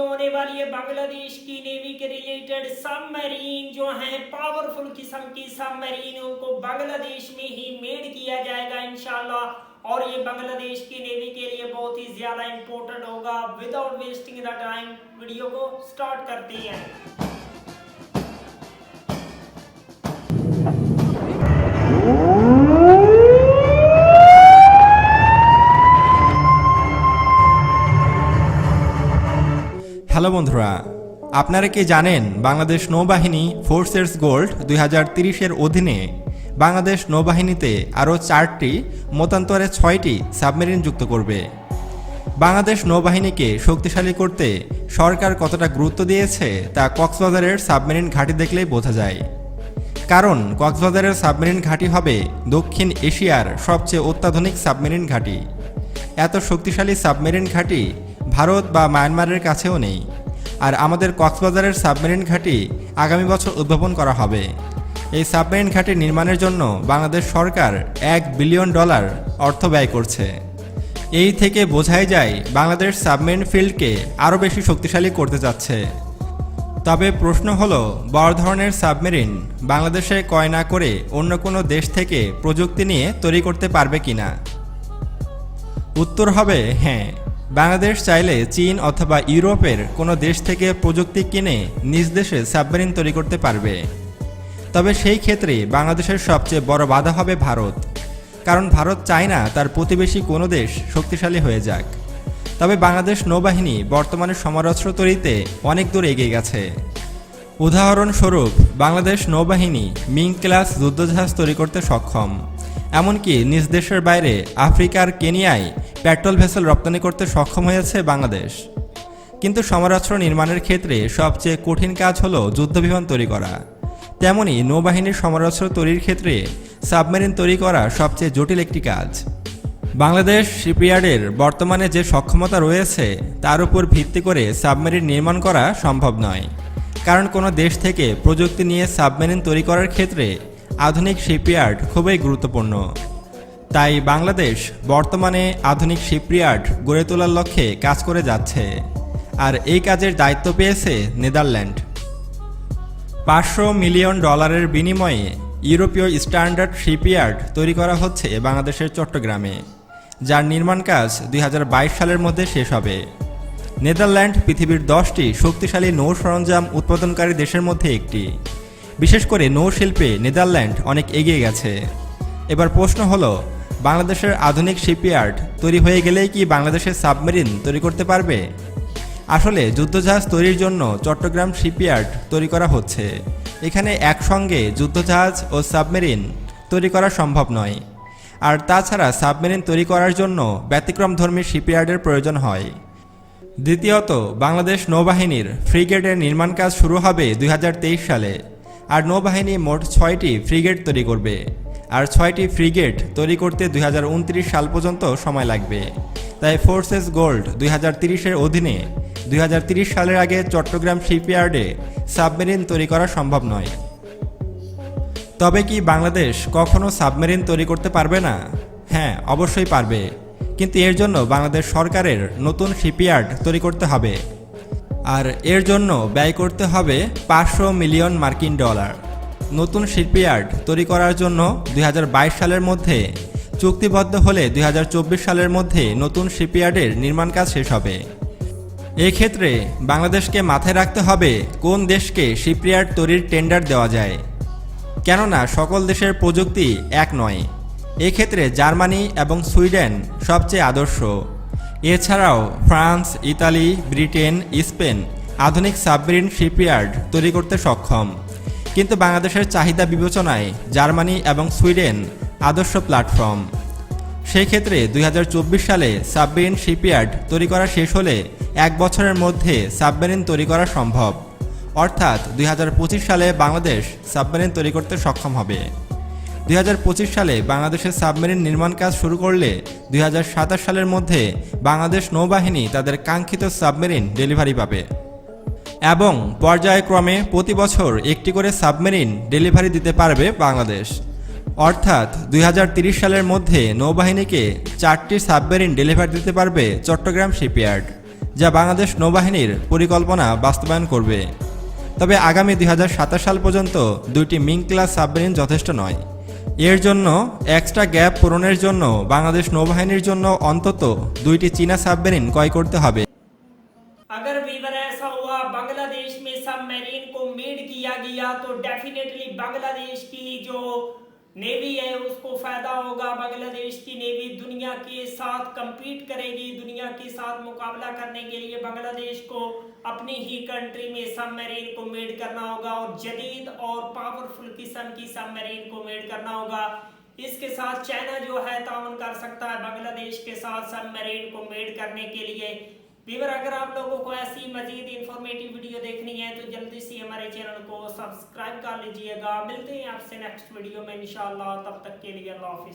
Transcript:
Video होने वाली है बांग्लादेश की नेवी के रिलेटेड। सबमरीन जो है पावरफुल किस्म की सबमरीन, उनको बांग्लादेश में ही मेड किया जाएगा इंशाल्लाह, और ये बांग्लादेश की नेवी के लिए बहुत ही ज्यादा इंपॉर्टेंट होगा। Without wasting the time video को स्टार्ट करते हैं। হ্যালো বন্ধুরা, আপনারা কি জানেন বাংলাদেশ নৌবাহিনী ফোর্সেস গোল্ড 2030-এর অধীনে বাংলাদেশ নৌবাহিনীতে আরও 4টি মতান্তরে 6টি সাবমেরিন যুক্ত করবে। বাংলাদেশ নৌবাহিনীকে শক্তিশালী করতে সরকার কতটা গুরুত্ব দিয়েছে তা কক্সবাজারের সাবমেরিন ঘাঁটি দেখলেই বোঝা যায়। কারণ কক্সবাজারের সাবমেরিন ঘাঁটি হবে দক্ষিণ এশিয়ার সবচেয়ে অত্যাধুনিক সাবমেরিন ঘাঁটি। এত শক্তিশালী সাবমেরিন ঘাঁটি ভারত বা মায়ানমারের কাছেও নেই। আর আমাদের কক্সবাজারের সাবমেরিন ঘাঁটি আগামী বছর উদ্ভাবন করা হবে। এই সাবমেরিন ঘাঁটি নির্মাণের জন্য বাংলাদেশ সরকার $1 বিলিয়ন অর্থ ব্যয় করছে। এই থেকে বোঝাই যায় বাংলাদেশ সাবমেরিন ফিল্ডকে আরও বেশি শক্তিশালী করতে যাচ্ছে। তবে প্রশ্ন হলো, বড় ধরনের সাবমেরিন বাংলাদেশে ক্রয় না করে অন্য কোনো দেশ থেকে প্রযুক্তি নিয়ে তৈরি করতে পারবে কিনা? উত্তর হবে হ্যাঁ। বাংলাদেশ চাইলে চীন অথবা ইউরোপের কোনো দেশ থেকে প্রযুক্তি কিনে নিজ দেশে সাবমেরিন তৈরি করতে পারবে। তবে সেই ক্ষেত্রে বাংলাদেশের সবচেয়ে বড় বাধা হবে ভারত। কারণ ভারত চায় না তার প্রতিবেশী কোনো দেশ শক্তিশালী হয়ে যাক। তবে বাংলাদেশ নৌবাহিনী বর্তমানে সমরাস্ত্র তৈরিতে অনেক দূর এগিয়ে গেছে। উদাহরণস্বরূপ বাংলাদেশ নৌবাহিনী মিং ক্লাস যুদ্ধজাহাজ তৈরি করতে সক্ষম। এমনকি নিজ দেশের বাইরে আফ্রিকার কেনিয়ায় পেট্রোল ভেসেল রপ্তানি করতে সক্ষম হয়েছে বাংলাদেশ। কিন্তু সমরাস্ত্র নির্মাণের ক্ষেত্রে সবচেয়ে কঠিন কাজ হলো যুদ্ধবিমান তৈরি করা। তেমনি নৌবাহিনীর সমরাস্ত্র তৈরির ক্ষেত্রে সাবমেরিন তৈরি করা সবচেয়ে জটিল একটি কাজ। বাংলাদেশ শিপইয়ার্ডের বর্তমানে যে সক্ষমতা রয়েছে তার উপর ভিত্তি করে সাবমেরিন নির্মাণ করা সম্ভব নয়। কারণ কোনো দেশ থেকে প্রযুক্তি নিয়ে সাবমেরিন তৈরি করার ক্ষেত্রে আধুনিক শিপইয়ার্ড খুবই গুরুত্বপূর্ণ। তাই বাংলাদেশ বর্তমানে আধুনিক শিপইয়ার্ড গড়ে তোলার লক্ষ্যে কাজ করে যাচ্ছে। আর এই কাজের দায়িত্ব পেয়েছে নেদারল্যান্ড। $500 মিলিয়ন বিনিময়ে ইউরোপীয় স্ট্যান্ডার্ড শিপইয়ার্ড তৈরি করা হচ্ছে বাংলাদেশের চট্টগ্রামে, যার নির্মাণ কাজ 2022 সালের মধ্যে শেষ হবে। নেদারল্যান্ড পৃথিবীর 10টি শক্তিশালী নৌ সরঞ্জাম উৎপাদনকারী দেশের মধ্যে একটি। বিশেষ করে নৌশিল্পে নেদারল্যান্ড অনেক এগিয়ে গেছে। এবার প্রশ্ন হলো, বাংলাদেশের আধুনিক শিপইয়ার্ড তৈরি হয়ে গেলেই কি বাংলাদেশের সাবমেরিন তৈরি করতে পারবে? আসলে যুদ্ধজাহাজ তৈরির জন্য চট্টগ্রাম শিপইয়ার্ড তৈরি করা হচ্ছে। এখানে একসঙ্গে যুদ্ধজাহাজ ও সাবমেরিন তৈরি করা সম্ভব নয়। আর তাছাড়া সাবমেরিন তৈরি করার জন্য ব্যতিক্রমধর্মী শিপইয়ার্ডের প্রয়োজন হয়। দ্বিতীয়ত, বাংলাদেশ নৌবাহিনীর ফ্রিগেটের নির্মাণ কাজ শুরু হবে 2023 সালে। আর নৌবাহিনী মোট 6টি ফ্রিগেট তৈরি করবে। আর 6টি ফ্রিগেট তৈরি করতে 2029 সাল পর্যন্ত সময় লাগবে। তাই ফোর্সেস গোল্ড 2030-এর অধীনে 2030 সালের আগে চট্টগ্রাম শিপইয়ার্ডে সাবমেরিন তৈরি করা সম্ভব নয়। তবে কি বাংলাদেশ কখনো সাবমেরিন তৈরি করতে পারবে না? হ্যাঁ, অবশ্যই পারবে। কিন্তু এর জন্য বাংলাদেশ সরকারের নতুন শিপইয়ার্ড তৈরি করতে হবে। আর এর জন্য ব্যয় করতে হবে $500 মিলিয়ন। নতুন শিপইয়ার্ড তৈরি করার জন্য 2022 সালের মধ্যে চুক্তিবদ্ধ হলে 2024 সালের মধ্যে নতুন শিপইয়ার্ডের নির্মাণ কাজ শেষ হবে। এক্ষেত্রে বাংলাদেশকে মাথায় রাখতে হবে কোন দেশকে শিপইয়ার্ড তৈরির টেন্ডার দেওয়া যায়। কেননা সকল দেশের প্রযুক্তি এক নয়। এক্ষেত্রে জার্মানি এবং সুইডেন সবচেয়ে আদর্শ। এছাড়াও ফ্রান্স, ইতালি, ব্রিটেন, স্পেন আধুনিক সাবমেরিন শিপইয়ার্ড তৈরি করতে সক্ষম। কিন্তু বাংলাদেশের চাহিদা বিবেচনায় জার্মানি এবং সুইডেন আদর্শ প্ল্যাটফর্ম। সেই ক্ষেত্রে 2024 সালে সাবমেরিন শিপইয়ার্ড তৈরি করা শেষ হলে 1 বছরের মধ্যে সাবমেরিন তৈরি করা সম্ভব। অর্থাৎ 2025 সালে বাংলাদেশ সাবমেরিন তৈরি করতে সক্ষম হবে। 2025 সালে বাংলাদেশের সাবমেরিন নির্মাণ কাজ শুরু করলে 2027 সালের মধ্যে বাংলাদেশ নৌবাহিনী তাদের কাঙ্ক্ষিত সাবমেরিন ডেলিভারি পাবে। এবং পর্যায়ক্রমে প্রতি বছর একটি করে সাবমেরিন ডেলিভারি দিতে পারবে বাংলাদেশ। অর্থাৎ 2030 সালের মধ্যে নৌবাহিনীকে 4টি সাবমেরিন ডেলিভারি দিতে পারবে চট্টগ্রাম শিপইয়ার্ড। যা বাংলাদেশ নৌবাহিনীর পরিকল্পনা বাস্তবায়ন করবে। তবে আগামী 2027 সাল পর্যন্ত 2টি মিং ক্লাস সাবমেরিন যথেষ্ট নয়। এর জন্য এক্সট্রা গ্যাপ পূরণের জন্য বাংলাদেশ নৌবাহিনীর জন্য অন্তত 2টি চীনা সাবমেরিন ক্রয় করতে হবে। अगर वीवर ऐसा हुआ बांग्लादेश में सबमरीन को मेड किया गया तो डेफिनेटली बांग्लादेश की जो नेवी है उसको फायदा होगा। बांग्लादेश की नेवी दुनिया के साथ compete करेगी, दुनिया के साथ मुकाबला करने के लिए बांग्लादेश को अपनी ही कंट्री में सबमरीन को मेड करना होगा और जदीद और पावरफुल किस्म की सबमरीन को मेड करना होगा। इसके साथ चाइना जो है ताउन कर सकता है बांग्लादेश के साथ सबमरीन को मेड करने के लिए। व्यूअर, अगर आप लोगों को ऐसी मजीद इंफॉर्मेटिव वीडियो देखनी है तो जल्दी से हमारे चैनल को सब्सक्राइब कर लीजिएगा। मिलते हैं आपसे नेक्स्ट वीडियो में इंशाल्लाह, तब तक के लिए अल्लाह हाफिज़।